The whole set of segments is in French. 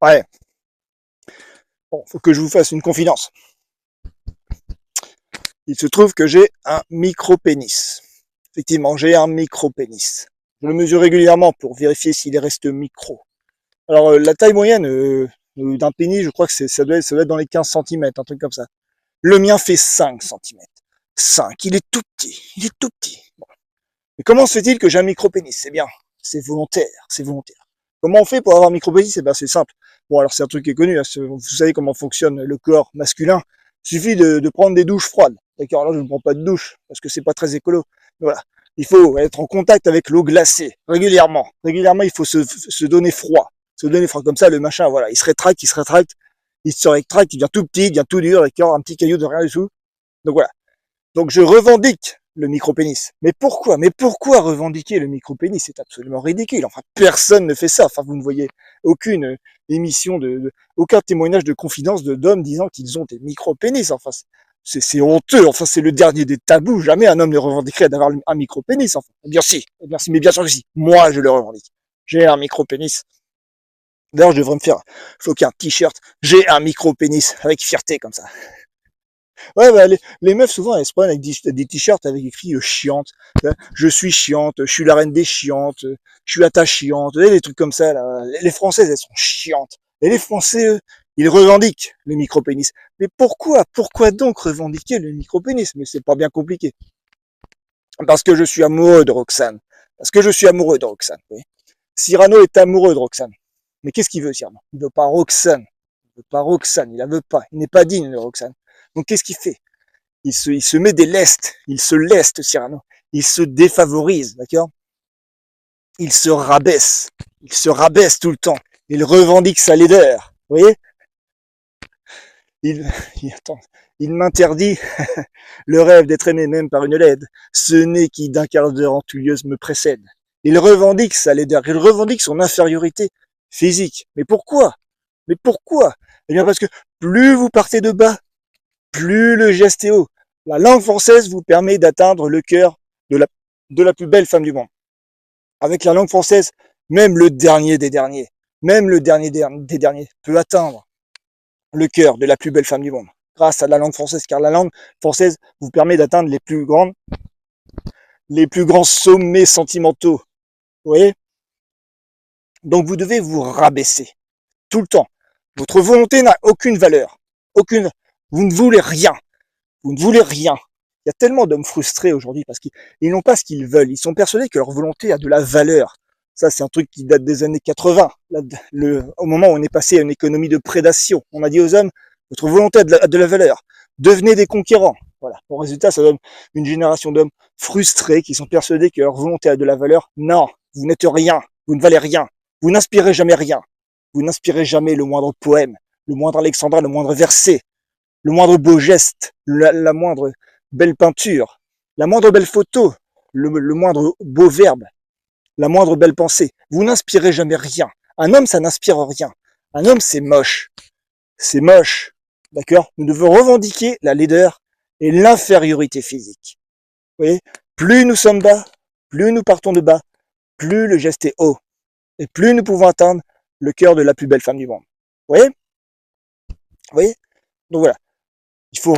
Ouais, bon, faut que je vous fasse une confidence. Il se trouve que j'ai un micro-pénis. Effectivement, j'ai un micro-pénis. Je le mesure régulièrement pour vérifier s'il reste micro. Alors, la taille moyenne d'un pénis, je crois que ça doit être dans les 15 centimètres, un truc comme ça. Le mien fait 5 centimètres. 5, il est tout petit, il est tout petit. Bon. Mais comment se fait-il que j'ai un micro-pénis? C'est bien, c'est volontaire, c'est volontaire. Comment on fait pour avoir un micro-pénis? Eh ben, c'est simple. Bon, alors c'est un truc qui est connu, hein. Vous savez comment fonctionne le corps masculin. Il suffit de prendre des douches froides. D'accord, là je ne prends pas de douche, parce que c'est pas très écolo. Mais voilà. Il faut être en contact avec l'eau glacée, régulièrement. Régulièrement, il faut se donner froid. Se donner froid. Comme ça, le machin, voilà, il se rétracte, il se rétracte, il devient tout petit, il devient tout dur, d'accord, un petit caillou de rien du tout. Donc voilà. Donc je revendique le micro-pénis. Mais pourquoi? Mais pourquoi revendiquer le micro-pénis? C'est absolument ridicule. Enfin, personne ne fait ça. Enfin, vous ne voyez aucune émission aucun témoignage de confidence d'hommes disant qu'ils ont des micro-pénis. Enfin, c'est honteux. Enfin, c'est le dernier des tabous. Jamais un homme ne revendiquerait d'avoir un micro-pénis. Enfin, bien si. Bien si. Mais bien sûr que si. Moi, je le revendique. J'ai un micro-pénis. D'ailleurs, je devrais me faire floquer un t-shirt. J'ai un micro-pénis avec fierté comme ça. Ouais, bah, les meufs, souvent, elles se prennent avec des t-shirts avec écrit chiante. Je suis chiante, je suis la reine des chiantes, je suis attachante, des trucs comme ça, là. Les Françaises, elles sont chiantes. Et les Français, eux, ils revendiquent le micro-pénis. Mais pourquoi? Pourquoi donc revendiquer le micro-pénis? Mais c'est pas bien compliqué. Parce que je suis amoureux de Roxane. Parce que je suis amoureux de Roxane, oui. Cyrano est amoureux de Roxane. Mais qu'est-ce qu'il veut, Cyrano? Il veut pas Roxane. Il veut pas Roxane, il la veut pas. Il n'est pas digne de Roxane. Donc qu'est-ce qu'il fait? Il se met des lestes, il se leste, Cyrano. Il se défavorise, d'accord? Il se rabaisse tout le temps. Il revendique sa laideur, vous voyez? Il, attends, il m'interdit le rêve d'être aimé même par une laide, ce nez qui d'un quart d'heure entuyeuse me précède. Il revendique sa laideur, il revendique son infériorité physique. Mais pourquoi? Mais pourquoi? Eh bien parce que plus vous partez de bas, plus le geste est haut. La langue française vous permet d'atteindre le cœur de la plus belle femme du monde. Avec la langue française, même le dernier des derniers, même le dernier des derniers peut atteindre le cœur de la plus belle femme du monde. Grâce à la langue française, car la langue française vous permet d'atteindre les plus grands sommets sentimentaux. Vous voyez? Donc vous devez vous rabaisser tout le temps. Votre volonté n'a aucune valeur. Aucune. Vous ne voulez rien. Vous ne voulez rien. Il y a tellement d'hommes frustrés aujourd'hui parce qu'ils n'ont pas ce qu'ils veulent. Ils sont persuadés que leur volonté a de la valeur. Ça, c'est un truc qui date des années 80, au moment où on est passé à une économie de prédation. On a dit aux hommes, votre volonté a de la valeur. Devenez des conquérants. Voilà. Au résultat, ça donne une génération d'hommes frustrés qui sont persuadés que leur volonté a de la valeur. Non, vous n'êtes rien. Vous ne valez rien. Vous n'inspirez jamais rien. Vous n'inspirez jamais le moindre poème, le moindre alexandrin, le moindre verset, le moindre beau geste, la moindre belle peinture, la moindre belle photo, le moindre beau verbe, la moindre belle pensée. Vous n'inspirez jamais rien. Un homme, ça n'inspire rien. Un homme, c'est moche. C'est moche. D'accord? Nous devons revendiquer la laideur et l'infériorité physique. Vous voyez? Plus nous sommes bas, plus nous partons de bas, plus le geste est haut. Et plus nous pouvons atteindre le cœur de la plus belle femme du monde. Vous voyez? Vous voyez? Donc voilà. Il faut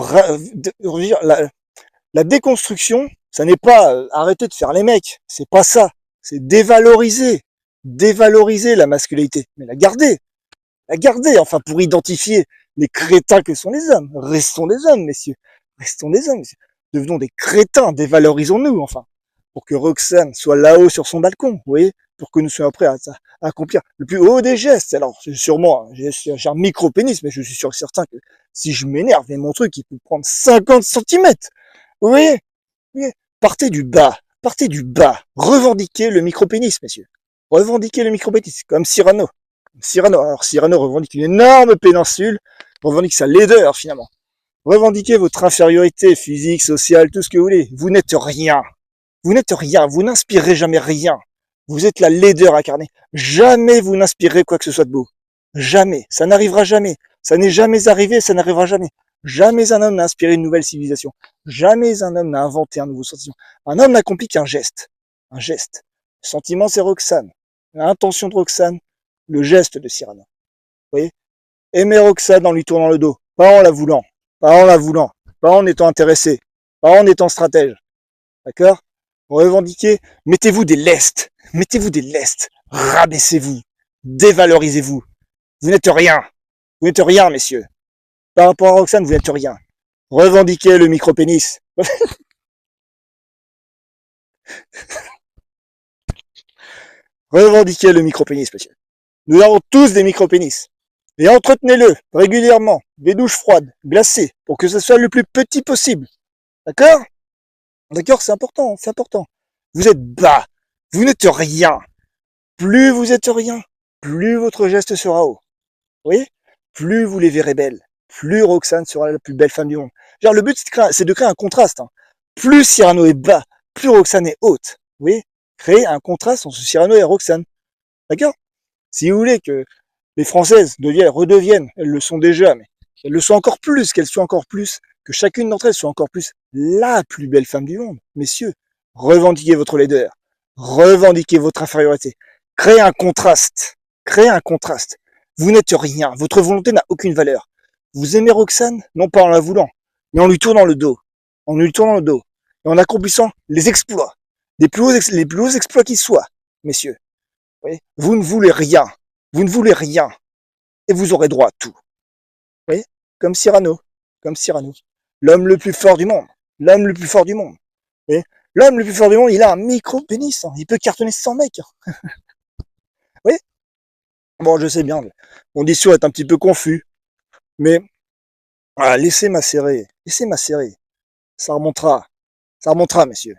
la déconstruction, ça n'est pas arrêter de faire les mecs, c'est pas ça. C'est dévaloriser la masculinité, mais la garder, enfin pour identifier les crétins que sont les hommes. Restons des hommes, messieurs, restons des hommes. Messieurs. Devenons des crétins, dévalorisons-nous, enfin, pour que Roxane soit là-haut sur son balcon, vous voyez, pour que nous soyons prêts à accomplir le plus haut des gestes. Alors, sûrement, j'ai un micro-pénis, mais je suis sûr et certain que si je m'énerve, et mon truc, il peut prendre 50 centimètres. Vous voyez, vous voyez, partez du bas, revendiquez le micro-pénis, messieurs. Revendiquez le micro-pénis, comme Cyrano. Alors Cyrano revendique une énorme péninsule, revendique sa laideur finalement. Revendiquez votre infériorité physique, sociale, tout ce que vous voulez. Vous n'êtes rien. Vous n'êtes rien. Vous n'inspirez jamais rien. Vous êtes la laideur incarnée. Jamais vous n'inspirez quoi que ce soit de beau. Jamais. Ça n'arrivera jamais. Ça n'est jamais arrivé, ça n'arrivera jamais. Jamais un homme n'a inspiré une nouvelle civilisation. Jamais un homme n'a inventé un nouveau sentiment. Un homme n'accomplit qu'un geste. Un geste. Le sentiment, c'est Roxane. L'intention de Roxane, le geste de Cyrano. voyez. Aimer Roxane en lui tournant le dos, pas en la voulant, pas en la voulant, pas en étant intéressé, pas en étant stratège, d'accord? Revendiquez, mettez-vous des lestes, rabaissez-vous, dévalorisez-vous. Vous n'êtes rien, messieurs. Par rapport à Roxane, vous n'êtes rien. Revendiquez le micro-pénis. Revendiquez le micro-pénis, messieurs. Nous avons tous des micro-pénis. Et entretenez-le régulièrement, des douches froides, glacées, pour que ce soit le plus petit possible. D'accord? D'accord, c'est important, c'est important. Vous êtes bas, vous n'êtes rien. Plus vous êtes rien, plus votre geste sera haut. Vous voyez? Plus vous les verrez belles, plus Roxane sera la plus belle femme du monde. Genre, le but, c'est de créer un contraste. Hein. Plus Cyrano est bas, plus Roxane est haute. Vous voyez? Créer un contraste entre Cyrano et Roxane. D'accord? Si vous voulez que les Françaises redeviennent, elles le sont déjà, mais elles le sont encore plus, qu'elles soient encore plus, que chacune d'entre elles soit encore plus la plus belle femme du monde. Messieurs, revendiquez votre laideur, revendiquez votre infériorité, créez un contraste, créez un contraste. Vous n'êtes rien, votre volonté n'a aucune valeur. Vous aimez Roxane, non pas en la voulant, mais en lui tournant le dos, en lui tournant le dos, et en accomplissant les exploits, les plus hauts exploits qui soient, messieurs. Oui, vous ne voulez rien, vous ne voulez rien, et vous aurez droit à tout. Vous voyez, comme Cyrano, comme Cyrano, l'homme le plus fort du monde, l'homme le plus fort du monde. Vous voyez, l'homme le plus fort du monde, il a un micro-pénis, hein. Il peut cartonner 100 mecs. Hein. Vous voyez, bon, je sais bien, mon discours est un petit peu confus, mais voilà, laissez macérer, ça remontera, messieurs.